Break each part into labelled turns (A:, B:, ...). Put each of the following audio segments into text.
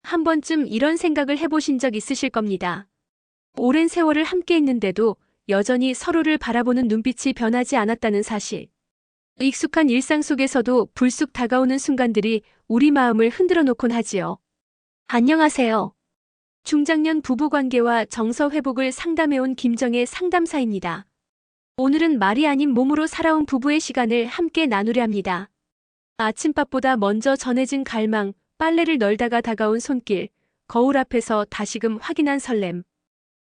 A: 한 번쯤 이런 생각을 해보신 적 있으실 겁니다. 오랜 세월을 함께 했는데도 여전히 서로를 바라보는 눈빛이 변하지 않았다는 사실. 익숙한 일상 속에서도 불쑥 다가오는 순간들이 우리 마음을 흔들어 놓곤 하지요. 안녕하세요. 중장년 부부관계와 정서 회복을 상담해온 김정의 상담사입니다. 오늘은 말이 아닌 몸으로 살아온 부부의 시간을 함께 나누려 합니다. 아침밥보다 먼저 전해진 갈망, 빨래를 널다가 다가온 손길, 거울 앞에서 다시금 확인한 설렘,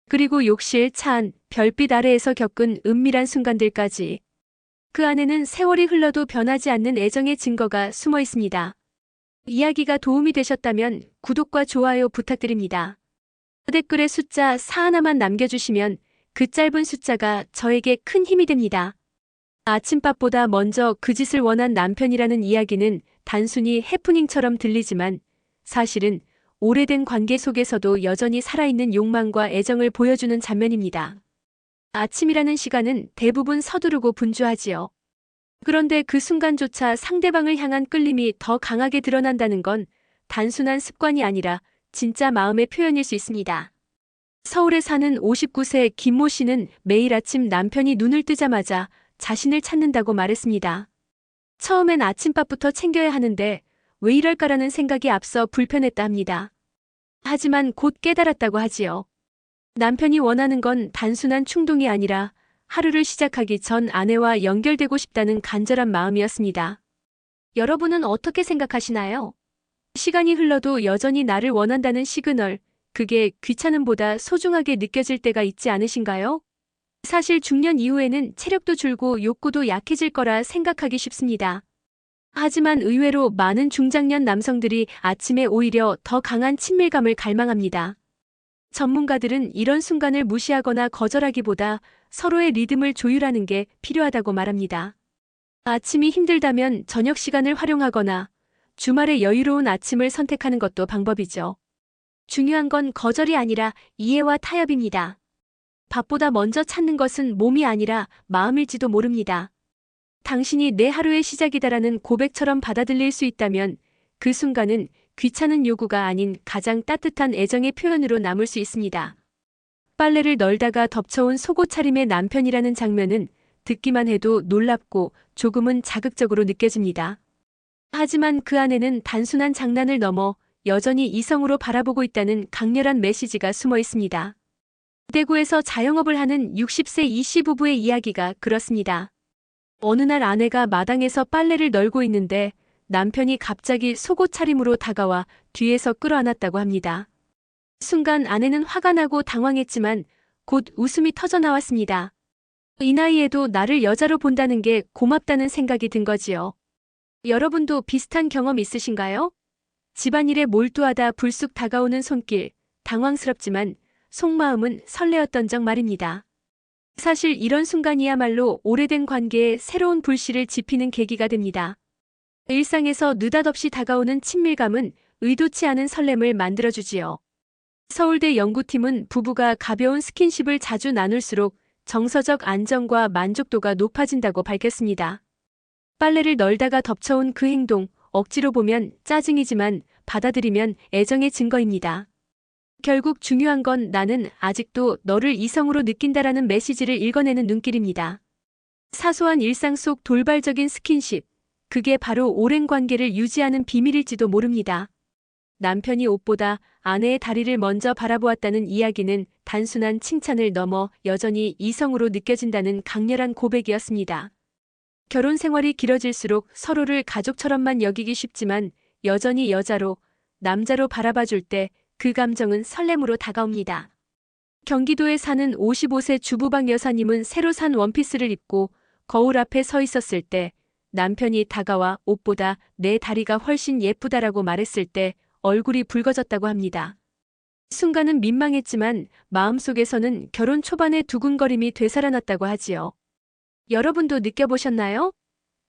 A: 그리고 욕실, 차 안, 별빛 아래에서 겪은 은밀한 순간들까지. 그 안에는 세월이 흘러도 변하지 않는 애정의 증거가 숨어 있습니다. 이야기가 도움이 되셨다면 구독과 좋아요 부탁드립니다. 댓글에 숫자 4 하나만 남겨주시면 그 짧은 숫자가 저에게 큰 힘이 됩니다. 아침밥보다 먼저 그 짓을 원한 남편이라는 이야기는 단순히 해프닝처럼 들리지만 사실은 오래된 관계 속에서도 여전히 살아있는 욕망과 애정을 보여주는 장면입니다. 아침이라는 시간은 대부분 서두르고 분주하지요. 그런데 그 순간조차 상대방을 향한 끌림이 더 강하게 드러난다는 건 단순한 습관이 아니라 진짜 마음의 표현일 수 있습니다. 서울에 사는 59세 김모 씨는 매일 아침 남편이 눈을 뜨자마자 자신을 찾는다고 말했습니다. 처음엔 아침밥부터 챙겨야 하는데 왜 이럴까라는 생각이 앞서 불편했다 합니다. 하지만 곧 깨달았다고 하지요. 남편이 원하는 건 단순한 충동이 아니라 하루를 시작하기 전 아내와 연결되고 싶다는 간절한 마음이었습니다. 여러분은 어떻게 생각하시나요? 시간이 흘러도 여전히 나를 원한다는 시그널, 그게 귀찮음보다 소중하게 느껴질 때가 있지 않으신가요? 사실 중년 이후에는 체력도 줄고 욕구도 약해질 거라 생각하기 쉽습니다. 하지만 의외로 많은 중장년 남성들이 아침에 오히려 더 강한 친밀감을 갈망합니다. 전문가들은 이런 순간을 무시하거나 거절하기보다 서로의 리듬을 조율하는 게 필요하다고 말합니다. 아침이 힘들다면 저녁 시간을 활용하거나 주말에 여유로운 아침을 선택하는 것도 방법이죠. 중요한 건 거절이 아니라 이해와 타협입니다. 밥보다 먼저 찾는 것은 몸이 아니라 마음일지도 모릅니다. 당신이 내 하루의 시작이다라는 고백처럼 받아들일 수 있다면 그 순간은 귀찮은 요구가 아닌 가장 따뜻한 애정의 표현으로 남을 수 있습니다. 빨래를 널다가 덮쳐온 속옷차림의 남편이라는 장면은 듣기만 해도 놀랍고 조금은 자극적으로 느껴집니다. 하지만 그 안에는 단순한 장난을 넘어 여전히 이성으로 바라보고 있다는 강렬한 메시지가 숨어 있습니다. 대구에서 자영업을 하는 60세 이씨 부부의 이야기가 그렇습니다. 어느 날 아내가 마당에서 빨래를 널고 있는데 남편이 갑자기 속옷 차림으로 다가와 뒤에서 끌어안았다고 합니다. 순간 아내는 화가 나고 당황했지만 곧 웃음이 터져나왔습니다. 이 나이에도 나를 여자로 본다는 게 고맙다는 생각이 든 거지요. 여러분도 비슷한 경험 있으신가요? 집안일에 몰두하다 불쑥 다가오는 손길, 당황스럽지만 속마음은 설레었던 적 말입니다. 사실 이런 순간이야말로 오래된 관계에 새로운 불씨를 지피는 계기가 됩니다. 일상에서 느닷없이 다가오는 친밀감은 의도치 않은 설렘을 만들어주지요. 서울대 연구팀은 부부가 가벼운 스킨십을 자주 나눌수록 정서적 안정과 만족도가 높아진다고 밝혔습니다. 빨래를 널다가 덮쳐온 그 행동, 억지로 보면 짜증이지만 받아들이면 애정의 증거입니다. 결국 중요한 건 나는 아직도 너를 이성으로 느낀다라는 메시지를 읽어내는 눈길입니다. 사소한 일상 속 돌발적인 스킨십, 그게 바로 오랜 관계를 유지하는 비밀일지도 모릅니다. 남편이 옷보다 아내의 다리를 먼저 바라보았다는 이야기는 단순한 칭찬을 넘어 여전히 이성으로 느껴진다는 강렬한 고백이었습니다. 결혼 생활이 길어질수록 서로를 가족처럼만 여기기 쉽지만 여전히 여자로, 남자로 바라봐줄 때 그 감정은 설렘으로 다가옵니다. 경기도에 사는 55세 주부방 여사님은 새로 산 원피스를 입고 거울 앞에 서 있었을 때 남편이 다가와 옷보다 내 다리가 훨씬 예쁘다라고 말했을 때 얼굴이 붉어졌다고 합니다. 순간은 민망했지만 마음속에서는 결혼 초반의 두근거림이 되살아났다고 하지요. 여러분도 느껴보셨나요?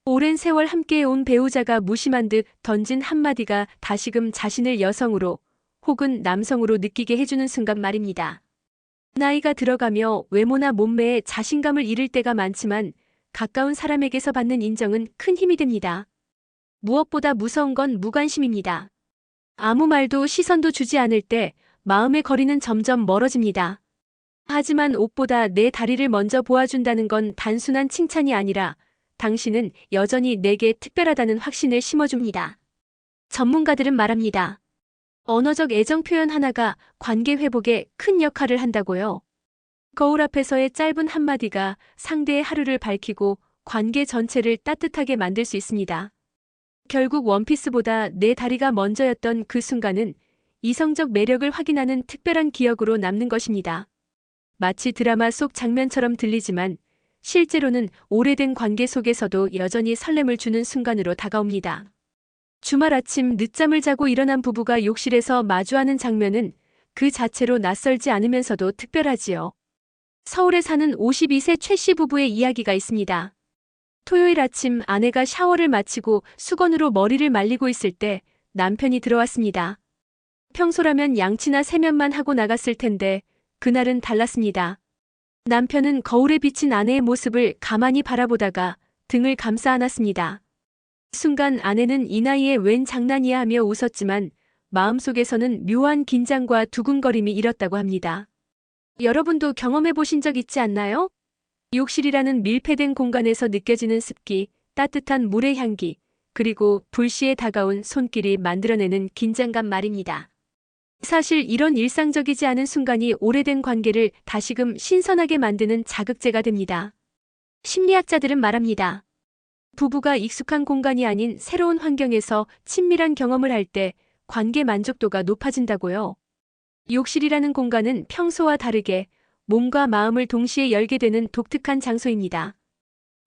A: 오랜 세월 함께해온 배우자가 무심한 듯 던진 한마디가 다시금 자신을 여성으로 혹은 남성으로 느끼게 해주는 순간 말입니다. 나이가 들어가며 외모나 몸매에 자신감을 잃을 때가 많지만 가까운 사람에게서 받는 인정은 큰 힘이 됩니다. 무엇보다 무서운 건 무관심입니다. 아무 말도 시선도 주지 않을 때 마음의 거리는 점점 멀어집니다. 하지만 옷보다 내 다리를 먼저 보아준다는 건 단순한 칭찬이 아니라 당신은 여전히 내게 특별하다는 확신을 심어줍니다. 전문가들은 말합니다. 언어적 애정 표현 하나가 관계 회복에 큰 역할을 한다고요. 거울 앞에서의 짧은 한마디가 상대의 하루를 밝히고 관계 전체를 따뜻하게 만들 수 있습니다. 결국 원피스보다 내 다리가 먼저였던 그 순간은 이성적 매력을 확인하는 특별한 기억으로 남는 것입니다. 마치 드라마 속 장면처럼 들리지만 실제로는 오래된 관계 속에서도 여전히 설렘을 주는 순간으로 다가옵니다. 주말 아침 늦잠을 자고 일어난 부부가 욕실에서 마주하는 장면은 그 자체로 낯설지 않으면서도 특별하지요. 서울에 사는 52세 최 씨 부부의 이야기가 있습니다. 토요일 아침 아내가 샤워를 마치고 수건으로 머리를 말리고 있을 때 남편이 들어왔습니다. 평소라면 양치나 세면만 하고 나갔을 텐데 그날은 달랐습니다. 남편은 거울에 비친 아내의 모습을 가만히 바라보다가 등을 감싸 안았습니다. 순간 아내는 이 나이에 웬 장난이야 하며 웃었지만 마음속에서는 묘한 긴장과 두근거림이 일었다고 합니다. 여러분도 경험해 보신 적 있지 않나요? 욕실이라는 밀폐된 공간에서 느껴지는 습기, 따뜻한 물의 향기, 그리고 불시에 다가온 손길이 만들어내는 긴장감 말입니다. 사실 이런 일상적이지 않은 순간이 오래된 관계를 다시금 신선하게 만드는 자극제가 됩니다. 심리학자들은 말합니다. 부부가 익숙한 공간이 아닌 새로운 환경에서 친밀한 경험을 할 때 관계 만족도가 높아진다고요. 욕실이라는 공간은 평소와 다르게 몸과 마음을 동시에 열게 되는 독특한 장소입니다.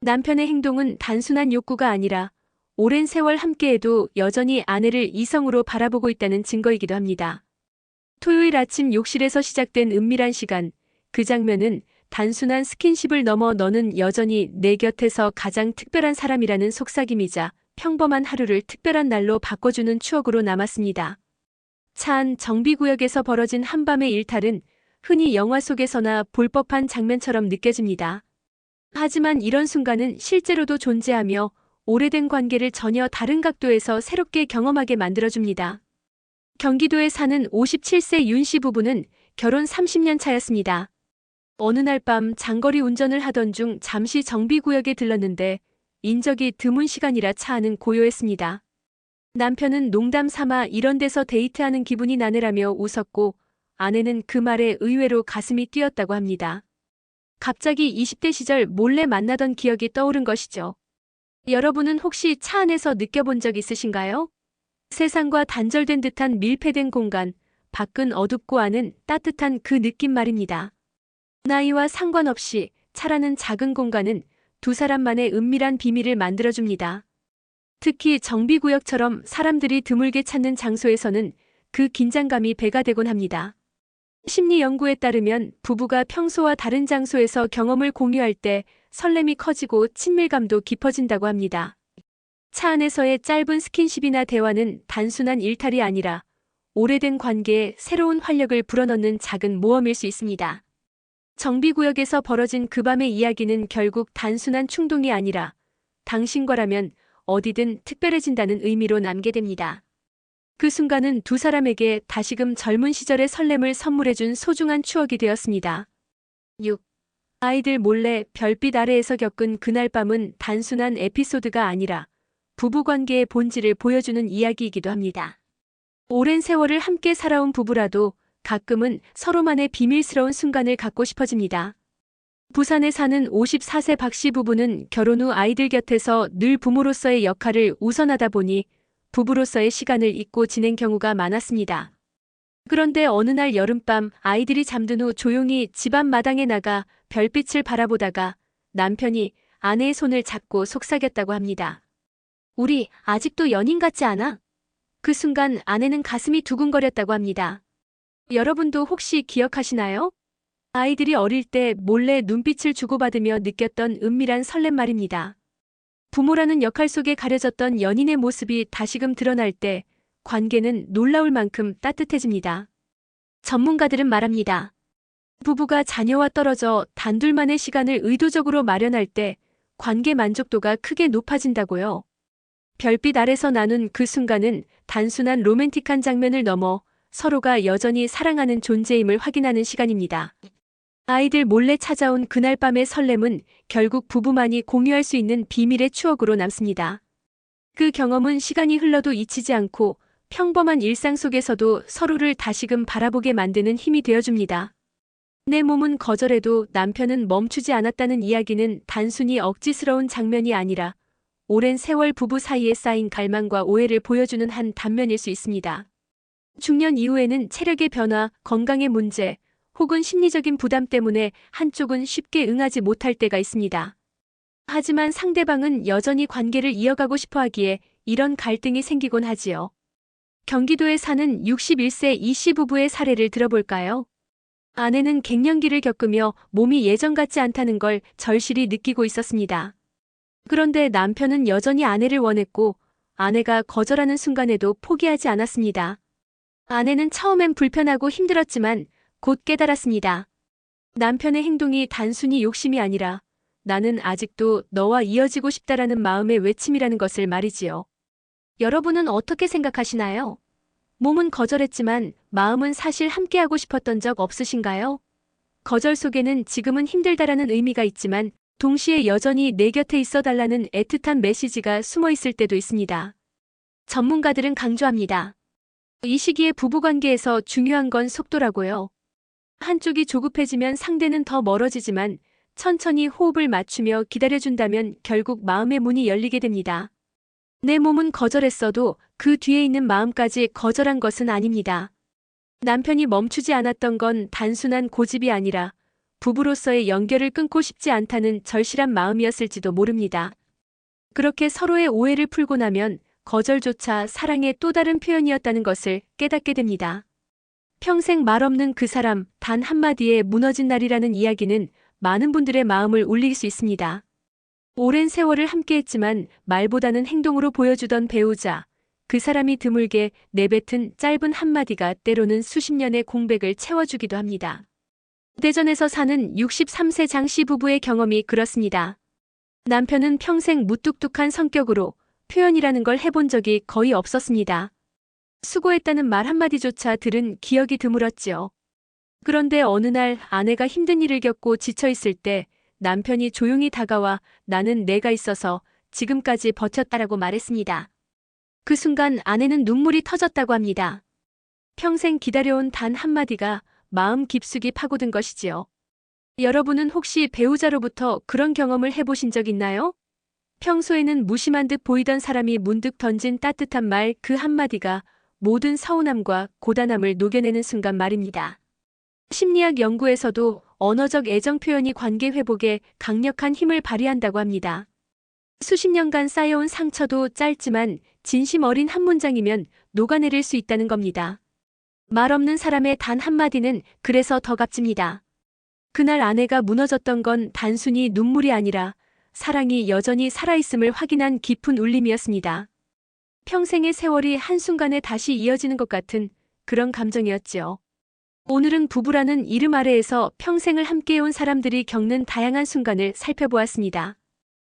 A: 남편의 행동은 단순한 욕구가 아니라 오랜 세월 함께해도 여전히 아내를 이성으로 바라보고 있다는 증거이기도 합니다. 토요일 아침 욕실에서 시작된 은밀한 시간, 그 장면은 단순한 스킨십을 넘어 너는 여전히 내 곁에서 가장 특별한 사람이라는 속삭임이자 평범한 하루를 특별한 날로 바꿔주는 추억으로 남았습니다. 차 안 정비구역에서 벌어진 한밤의 일탈은 흔히 영화 속에서나 볼 법한 장면처럼 느껴집니다. 하지만 이런 순간은 실제로도 존재하며 오래된 관계를 전혀 다른 각도에서 새롭게 경험하게 만들어줍니다. 경기도에 사는 57세 윤 씨 부부는 결혼 30년 차였습니다. 어느 날 밤 장거리 운전을 하던 중 잠시 정비구역에 들렀는데 인적이 드문 시간이라 차 안은 고요했습니다. 남편은 농담 삼아 이런 데서 데이트하는 기분이 나네라며 웃었고 아내는 그 말에 의외로 가슴이 뛰었다고 합니다. 갑자기 20대 시절 몰래 만나던 기억이 떠오른 것이죠. 여러분은 혹시 차 안에서 느껴본 적 있으신가요? 세상과 단절된 듯한 밀폐된 공간, 밖은 어둡고 안은 따뜻한 그 느낌 말입니다. 나이와 상관없이 차라는 작은 공간은 두 사람만의 은밀한 비밀을 만들어줍니다. 특히 정비구역처럼 사람들이 드물게 찾는 장소에서는 그 긴장감이 배가 되곤 합니다. 심리 연구에 따르면 부부가 평소와 다른 장소에서 경험을 공유할 때 설렘이 커지고 친밀감도 깊어진다고 합니다. 차 안에서의 짧은 스킨십이나 대화는 단순한 일탈이 아니라 오래된 관계에 새로운 활력을 불어넣는 작은 모험일 수 있습니다. 정비구역에서 벌어진 그 밤의 이야기는 결국 단순한 충동이 아니라 당신과라면 어디든 특별해진다는 의미로 남게 됩니다. 그 순간은 두 사람에게 다시금 젊은 시절의 설렘을 선물해준 소중한 추억이 되었습니다. 6. 아이들 몰래 별빛 아래에서 겪은 그날 밤은 단순한 에피소드가 아니라 부부관계의 본질을 보여주는 이야기이기도 합니다. 오랜 세월을 함께 살아온 부부라도 가끔은 서로만의 비밀스러운 순간을 갖고 싶어집니다. 부산에 사는 54세 박 씨 부부는 결혼 후 아이들 곁에서 늘 부모로서의 역할을 우선하다 보니 부부로서의 시간을 잊고 지낸 경우가 많았습니다. 그런데 어느 날 여름밤 아이들이 잠든 후 조용히 집안 마당에 나가 별빛을 바라보다가 남편이 아내의 손을 잡고 속삭였다고 합니다. 우리 아직도 연인 같지 않아? 그 순간 아내는 가슴이 두근거렸다고 합니다. 여러분도 혹시 기억하시나요? 아이들이 어릴 때 몰래 눈빛을 주고받으며 느꼈던 은밀한 설렘 말입니다. 부모라는 역할 속에 가려졌던 연인의 모습이 다시금 드러날 때 관계는 놀라울 만큼 따뜻해집니다. 전문가들은 말합니다. 부부가 자녀와 떨어져 단둘만의 시간을 의도적으로 마련할 때 관계 만족도가 크게 높아진다고요. 별빛 아래서 나눈 그 순간은 단순한 로맨틱한 장면을 넘어 서로가 여전히 사랑하는 존재임을 확인하는 시간입니다. 아이들 몰래 찾아온 그날 밤의 설렘은 결국 부부만이 공유할 수 있는 비밀의 추억으로 남습니다. 그 경험은 시간이 흘러도 잊히지 않고 평범한 일상 속에서도 서로를 다시금 바라보게 만드는 힘이 되어줍니다. 내 몸은 거절해도 남편은 멈추지 않았다는 이야기는 단순히 억지스러운 장면이 아니라 오랜 세월 부부 사이에 쌓인 갈망과 오해를 보여주는 한 단면일 수 있습니다. 중년 이후에는 체력의 변화, 건강의 문제, 혹은 심리적인 부담 때문에 한쪽은 쉽게 응하지 못할 때가 있습니다. 하지만 상대방은 여전히 관계를 이어가고 싶어 하기에 이런 갈등이 생기곤 하지요. 경기도에 사는 61세 이씨 부부의 사례를 들어볼까요? 아내는 갱년기를 겪으며 몸이 예전 같지 않다는 걸 절실히 느끼고 있었습니다. 그런데 남편은 여전히 아내를 원했고 아내가 거절하는 순간에도 포기하지 않았습니다. 아내는 처음엔 불편하고 힘들었지만 곧 깨달았습니다. 남편의 행동이 단순히 욕심이 아니라 나는 아직도 너와 이어지고 싶다라는 마음의 외침이라는 것을 말이지요. 여러분은 어떻게 생각하시나요? 몸은 거절했지만 마음은 사실 함께하고 싶었던 적 없으신가요? 거절 속에는 지금은 힘들다라는 의미가 있지만 동시에 여전히 내 곁에 있어 달라는 애틋한 메시지가 숨어 있을 때도 있습니다. 전문가들은 강조합니다. 이 시기에 부부관계에서 중요한 건 속도라고요. 한쪽이 조급해지면 상대는 더 멀어지지만 천천히 호흡을 맞추며 기다려준다면 결국 마음의 문이 열리게 됩니다. 내 몸은 거절했어도 그 뒤에 있는 마음까지 거절한 것은 아닙니다. 남편이 멈추지 않았던 건 단순한 고집이 아니라 부부로서의 연결을 끊고 싶지 않다는 절실한 마음이었을지도 모릅니다. 그렇게 서로의 오해를 풀고 나면 거절조차 사랑의 또 다른 표현이었다는 것을 깨닫게 됩니다. 평생 말 없는 그 사람 단 한마디에 무너진 날이라는 이야기는 많은 분들의 마음을 울릴 수 있습니다. 오랜 세월을 함께했지만 말보다는 행동으로 보여주던 배우자, 그 사람이 드물게 내뱉은 짧은 한마디가 때로는 수십 년의 공백을 채워주기도 합니다. 대전에서 사는 63세 장씨 부부의 경험이 그렇습니다. 남편은 평생 무뚝뚝한 성격으로 표현이라는 걸 해본 적이 거의 없었습니다. 수고했다는 말 한마디조차 들은 기억이 드물었지요. 그런데 어느 날 아내가 힘든 일을 겪고 지쳐있을 때 남편이 조용히 다가와 나는 내가 있어서 지금까지 버텼다라고 말했습니다. 그 순간 아내는 눈물이 터졌다고 합니다. 평생 기다려온 단 한마디가 마음 깊숙이 파고든 것이지요. 여러분은 혹시 배우자로부터 그런 경험을 해보신 적 있나요? 평소에는 무심한 듯 보이던 사람이 문득 던진 따뜻한 말 그 한마디가 모든 서운함과 고단함을 녹여내는 순간 말입니다. 심리학 연구에서도 언어적 애정 표현이 관계 회복에 강력한 힘을 발휘한다고 합니다. 수십 년간 쌓여온 상처도 짧지만 진심 어린 한 문장이면 녹아내릴 수 있다는 겁니다. 말 없는 사람의 단 한마디는 그래서 더 값집니다. 그날 아내가 무너졌던 건 단순히 눈물이 아니라 사랑이 여전히 살아있음을 확인한 깊은 울림이었습니다. 평생의 세월이 한순간에 다시 이어지는 것 같은 그런 감정이었지요. 오늘은 부부라는 이름 아래에서 평생을 함께해온 사람들이 겪는 다양한 순간을 살펴보았습니다.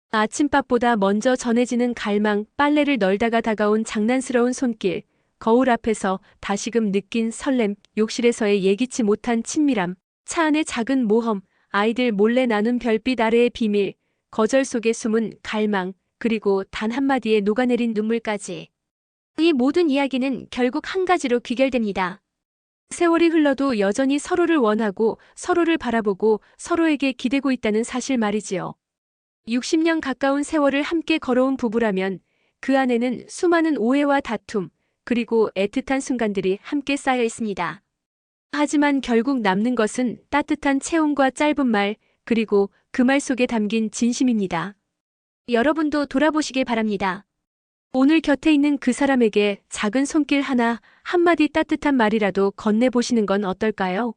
A: 아침밥보다 먼저 전해지는 갈망, 빨래를 널다가 다가온 장난스러운 손길, 거울 앞에서 다시금 느낀 설렘, 욕실에서의 예기치 못한 친밀함, 차 안의 작은 모험, 아이들 몰래 나눈 별빛 아래의 비밀, 거절 속에 숨은 갈망, 그리고 단 한마디에 녹아내린 눈물까지. 이 모든 이야기는 결국 한 가지로 귀결됩니다. 세월이 흘러도 여전히 서로를 원하고 서로를 바라보고 서로에게 기대고 있다는 사실 말이지요. 60년 가까운 세월을 함께 걸어온 부부라면 그 안에는 수많은 오해와 다툼, 그리고 애틋한 순간들이 함께 쌓여 있습니다. 하지만 결국 남는 것은 따뜻한 체온과 짧은 말, 그리고 그 말 속에 담긴 진심입니다. 여러분도 돌아보시길 바랍니다. 오늘 곁에 있는 그 사람에게 작은 손길 하나, 한마디 따뜻한 말이라도 건네보시는 건 어떨까요?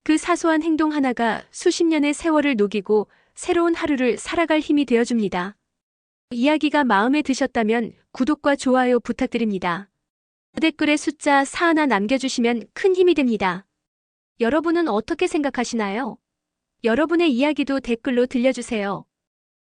A: 그 사소한 행동 하나가 수십 년의 세월을 녹이고 새로운 하루를 살아갈 힘이 되어줍니다. 이야기가 마음에 드셨다면 구독과 좋아요 부탁드립니다. 댓글에 숫자 4 하나 남겨주시면 큰 힘이 됩니다. 여러분은 어떻게 생각하시나요? 여러분의 이야기도 댓글로 들려주세요.